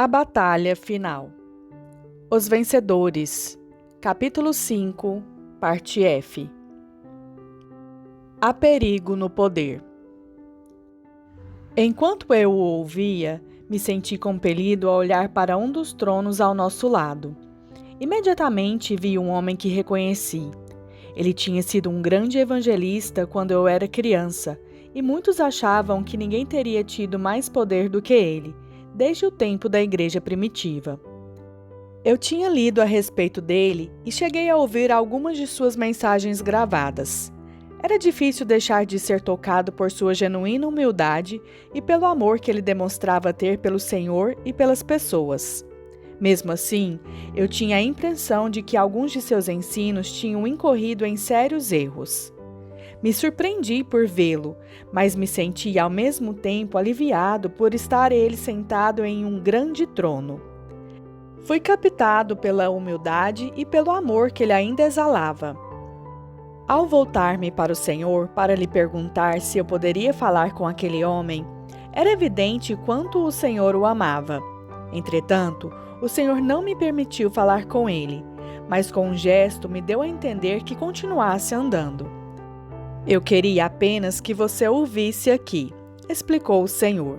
A batalha final. Os vencedores. Capítulo 5, parte F. Há perigo no poder. Enquanto eu o ouvia, me senti compelido a olhar para um dos tronos ao nosso lado. Imediatamente vi um homem que reconheci. Ele tinha sido um grande evangelista quando eu era criança, e muitos achavam que ninguém teria tido mais poder do que ele, desde o tempo da igreja primitiva. Eu tinha lido a respeito dele e cheguei a ouvir algumas de suas mensagens gravadas. Era difícil deixar de ser tocado por sua genuína humildade e pelo amor que ele demonstrava ter pelo Senhor e pelas pessoas. Mesmo assim, eu tinha a impressão de que alguns de seus ensinos tinham incorrido em sérios erros. Me surpreendi por vê-lo, mas me senti ao mesmo tempo aliviado por estar ele sentado em um grande trono. Fui captado pela humildade e pelo amor que ele ainda exalava. Ao voltar-me para o Senhor para lhe perguntar se eu poderia falar com aquele homem, era evidente quanto o Senhor o amava. Entretanto, o Senhor não me permitiu falar com ele, mas com um gesto me deu a entender que continuasse andando. Eu queria apenas que você ouvisse aqui, explicou o Senhor,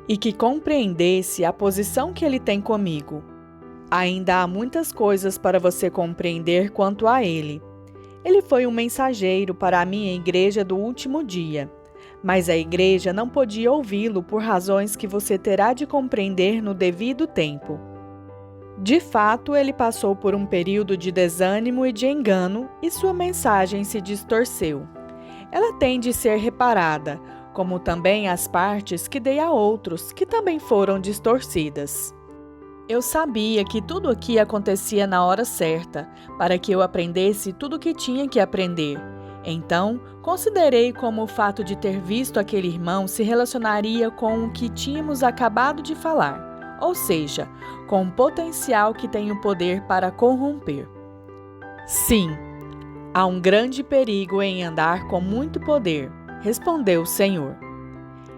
e que compreendesse a posição que ele tem comigo. Ainda há muitas coisas para você compreender quanto a ele. Ele foi um mensageiro para a minha igreja do último dia, mas a igreja não podia ouvi-lo por razões que você terá de compreender no devido tempo. De fato, ele passou por um período de desânimo e de engano e sua mensagem se distorceu. Ela tem de ser reparada, como também as partes que dei a outros que também foram distorcidas. Eu sabia que tudo aqui acontecia na hora certa, para que eu aprendesse tudo o que tinha que aprender. Então, considerei como o fato de ter visto aquele irmão se relacionaria com o que tínhamos acabado de falar. Ou seja, com o potencial que tem o poder para corromper. Sim, há um grande perigo em andar com muito poder, respondeu o Senhor.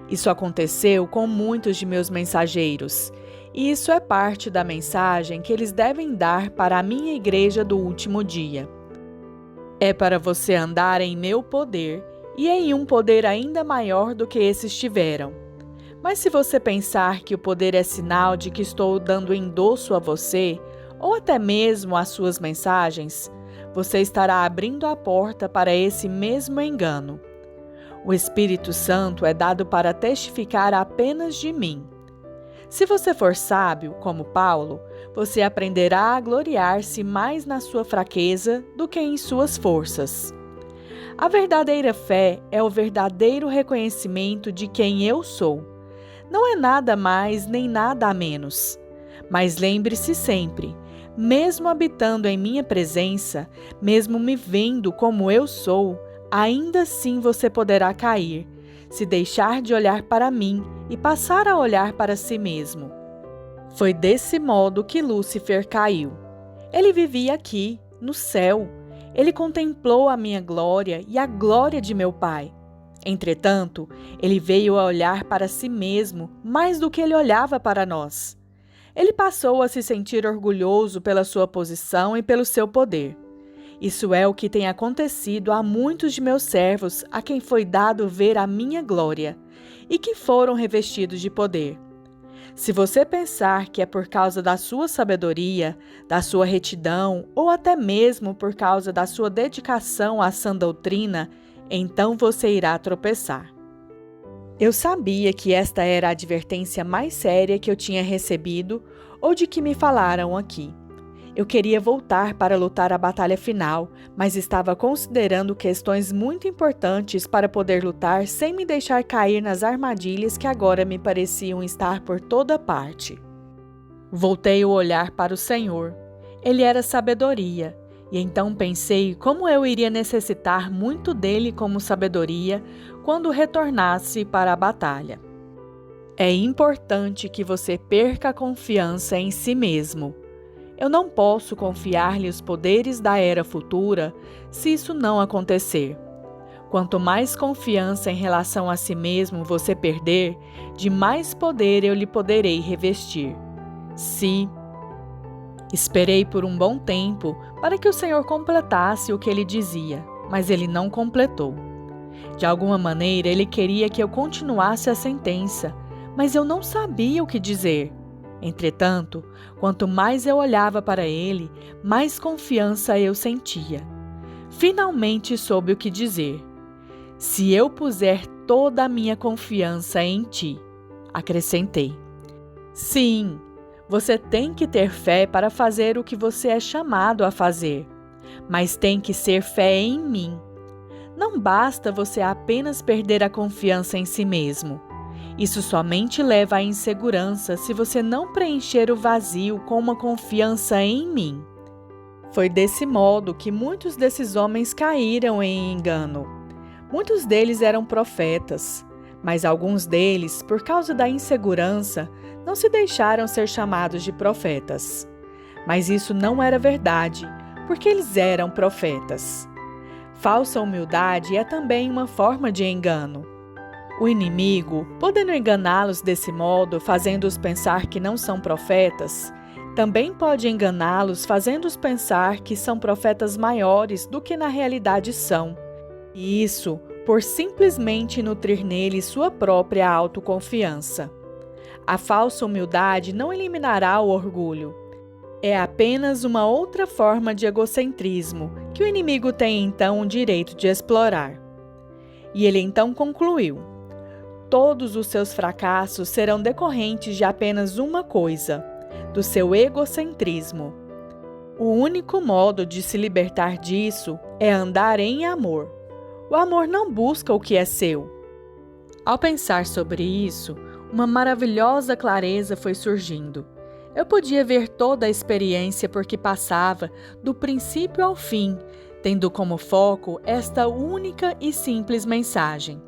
Isso aconteceu com muitos de meus mensageiros, e isso é parte da mensagem que eles devem dar para a minha igreja do último dia. É para você andar em meu poder e em um poder ainda maior do que esses tiveram. Mas se você pensar que o poder é sinal de que estou dando endosso a você, ou até mesmo às suas mensagens, você estará abrindo a porta para esse mesmo engano. O Espírito Santo é dado para testificar apenas de mim. Se você for sábio, como Paulo, você aprenderá a gloriar-se mais na sua fraqueza do que em suas forças. A verdadeira fé é o verdadeiro reconhecimento de quem eu sou. Não é nada mais nem nada a menos. Mas lembre-se sempre, mesmo habitando em minha presença, mesmo me vendo como eu sou, ainda assim você poderá cair, se deixar de olhar para mim e passar a olhar para si mesmo. Foi desse modo que Lúcifer caiu. Ele vivia aqui, no céu. Ele contemplou a minha glória e a glória de meu Pai. Entretanto, ele veio a olhar para si mesmo mais do que ele olhava para nós. Ele passou a se sentir orgulhoso pela sua posição e pelo seu poder. Isso é o que tem acontecido a muitos de meus servos a quem foi dado ver a minha glória e que foram revestidos de poder. Se você pensar que é por causa da sua sabedoria, da sua retidão ou até mesmo por causa da sua dedicação à sã doutrina, então você irá tropeçar. Eu sabia que esta era a advertência mais séria que eu tinha recebido ou de que me falaram aqui. Eu queria voltar para lutar a batalha final, mas estava considerando questões muito importantes para poder lutar sem me deixar cair nas armadilhas que agora me pareciam estar por toda parte. Voltei o olhar para o Senhor. Ele era sabedoria. E então pensei como eu iria necessitar muito dele como sabedoria quando retornasse para a batalha. É importante que você perca a confiança em si mesmo. Eu não posso confiar-lhe os poderes da era futura se isso não acontecer. Quanto mais confiança em relação a si mesmo você perder, de mais poder eu lhe poderei revestir. Esperei por um bom tempo para que o Senhor completasse o que ele dizia, mas ele não completou. De alguma maneira, ele queria que eu continuasse a sentença, mas eu não sabia o que dizer. Entretanto, quanto mais eu olhava para ele, mais confiança eu sentia. Finalmente soube o que dizer. Se eu puser toda a minha confiança em ti, acrescentei. Sim, você tem que ter fé para fazer o que você é chamado a fazer, mas tem que ser fé em mim. Não basta você apenas perder a confiança em si mesmo. Isso somente leva à insegurança se você não preencher o vazio com uma confiança em mim. Foi desse modo que muitos desses homens caíram em engano. Muitos deles eram profetas, mas alguns deles, por causa da insegurança, não se deixaram ser chamados de profetas. Mas isso não era verdade, porque eles eram profetas. Falsa humildade é também uma forma de engano. O inimigo, podendo enganá-los desse modo, fazendo-os pensar que não são profetas, também pode enganá-los fazendo-os pensar que são profetas maiores do que na realidade são. E isso por simplesmente nutrir neles sua própria autoconfiança. A falsa humildade não eliminará o orgulho. É apenas uma outra forma de egocentrismo que o inimigo tem então o direito de explorar. E ele então concluiu: todos os seus fracassos serão decorrentes de apenas uma coisa, do seu egocentrismo. O único modo de se libertar disso é andar em amor. O amor não busca o que é seu. Ao pensar sobre isso, uma maravilhosa clareza foi surgindo. Eu podia ver toda a experiência por que passava, do princípio ao fim, tendo como foco esta única e simples mensagem.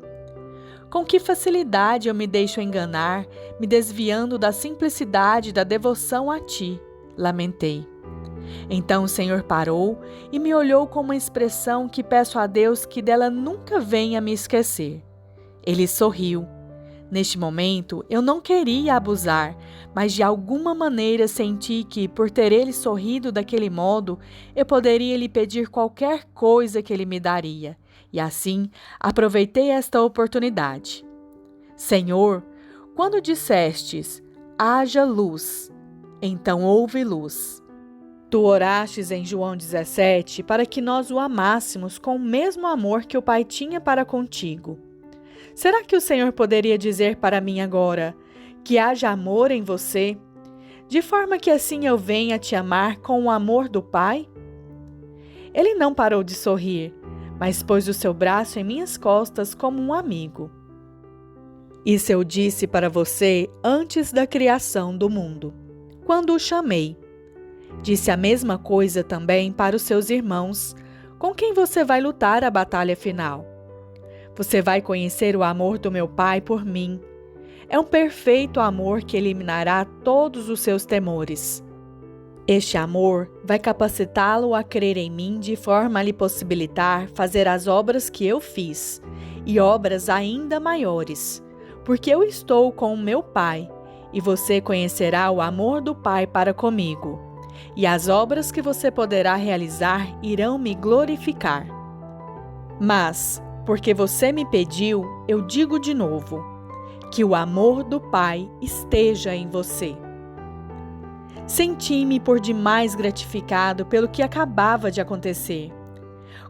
Com que facilidade eu me deixo enganar, me desviando da simplicidade da devoção a ti, lamentei. Então o Senhor parou e me olhou com uma expressão que peço a Deus que dela nunca venha me esquecer. Ele sorriu. Neste momento, eu não queria abusar, mas de alguma maneira senti que, por ter ele sorrido daquele modo, eu poderia lhe pedir qualquer coisa que ele me daria. E assim, aproveitei esta oportunidade. Senhor, quando dissestes, haja luz, então houve luz. Tu orastes em João 17 para que nós o amássemos com o mesmo amor que o Pai tinha para contigo. Será que o Senhor poderia dizer para mim agora que haja amor em você, de forma que assim eu venha te amar com o amor do Pai? Ele não parou de sorrir, mas pôs o seu braço em minhas costas como um amigo. Isso eu disse para você antes da criação do mundo, quando o chamei. Disse a mesma coisa também para os seus irmãos, com quem você vai lutar a batalha final. Você vai conhecer o amor do meu Pai por mim. É um perfeito amor que eliminará todos os seus temores. Este amor vai capacitá-lo a crer em mim de forma a lhe possibilitar fazer as obras que eu fiz, e obras ainda maiores, porque eu estou com o meu Pai, e você conhecerá o amor do Pai para comigo. E as obras que você poderá realizar irão me glorificar. Mas, porque você me pediu, eu digo de novo, que o amor do Pai esteja em você. Senti-me por demais gratificado pelo que acabava de acontecer.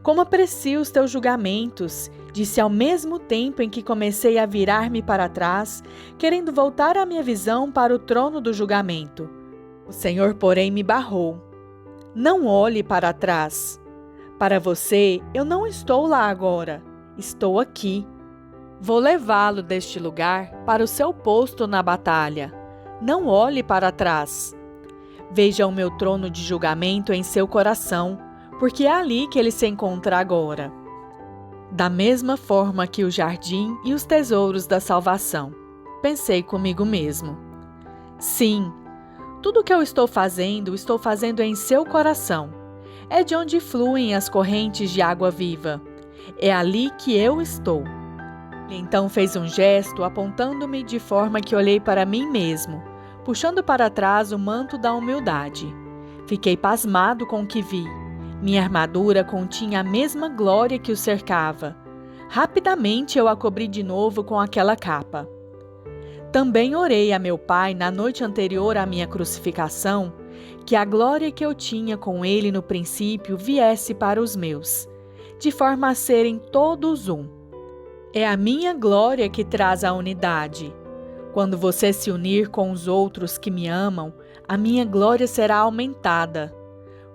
Como aprecio os teus julgamentos, disse ao mesmo tempo em que comecei a virar-me para trás, querendo voltar a minha visão para o trono do julgamento. O Senhor, porém, me barrou. Não olhe para trás. Para você, eu não estou lá agora. Estou aqui. Vou levá-lo deste lugar para o seu posto na batalha. Não olhe para trás. Veja o meu trono de julgamento em seu coração, porque é ali que ele se encontra agora. Da mesma forma que o jardim e os tesouros da salvação. Pensei comigo mesmo. Sim, tudo o que eu estou fazendo em seu coração. É de onde fluem as correntes de água viva. É ali que eu estou. Ele então fez um gesto apontando-me de forma que olhei para mim mesmo, puxando para trás o manto da humildade. Fiquei pasmado com o que vi. Minha armadura continha a mesma glória que o cercava. Rapidamente eu a cobri de novo com aquela capa. Também orei a meu Pai na noite anterior à minha crucificação, que a glória que eu tinha com ele no princípio viesse para os meus, de forma a serem todos um. É a minha glória que traz a unidade. Quando você se unir com os outros que me amam, a minha glória será aumentada.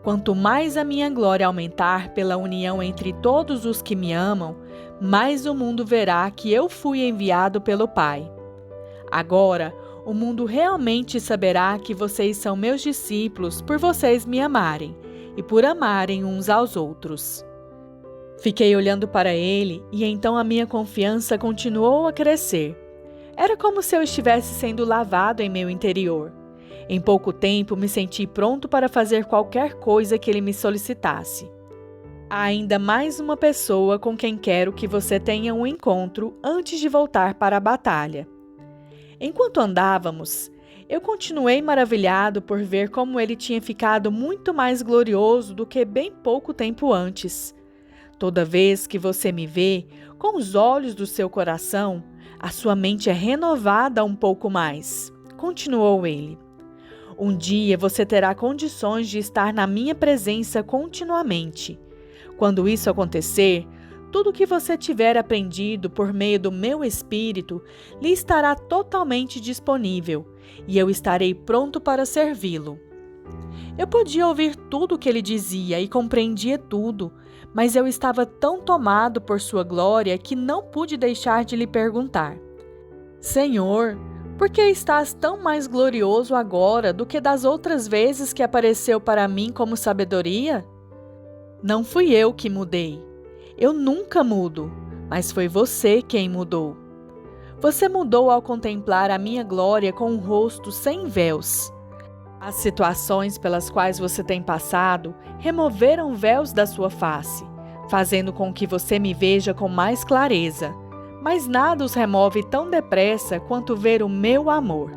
Quanto mais a minha glória aumentar pela união entre todos os que me amam, mais o mundo verá que eu fui enviado pelo Pai. Agora, o mundo realmente saberá que vocês são meus discípulos por vocês me amarem e por amarem uns aos outros. Fiquei olhando para ele e então a minha confiança continuou a crescer. Era como se eu estivesse sendo lavado em meu interior. Em pouco tempo me senti pronto para fazer qualquer coisa que ele me solicitasse. Há ainda mais uma pessoa com quem quero que você tenha um encontro antes de voltar para a batalha. Enquanto andávamos, eu continuei maravilhado por ver como ele tinha ficado muito mais glorioso do que bem pouco tempo antes. Toda vez que você me vê, com os olhos do seu coração, a sua mente é renovada um pouco mais, continuou ele. Um dia você terá condições de estar na minha presença continuamente. Quando isso acontecer, tudo o que você tiver aprendido por meio do meu Espírito lhe estará totalmente disponível, e eu estarei pronto para servi-lo. Eu podia ouvir tudo o que ele dizia e compreendia tudo, mas eu estava tão tomado por sua glória que não pude deixar de lhe perguntar: Senhor, por que estás tão mais glorioso agora do que das outras vezes que apareceu para mim como sabedoria? Não fui eu que mudei. Eu nunca mudo, mas foi você quem mudou. Você mudou ao contemplar a minha glória com um rosto sem véus. As situações pelas quais você tem passado removeram véus da sua face, fazendo com que você me veja com mais clareza. Mas nada os remove tão depressa quanto ver o meu amor.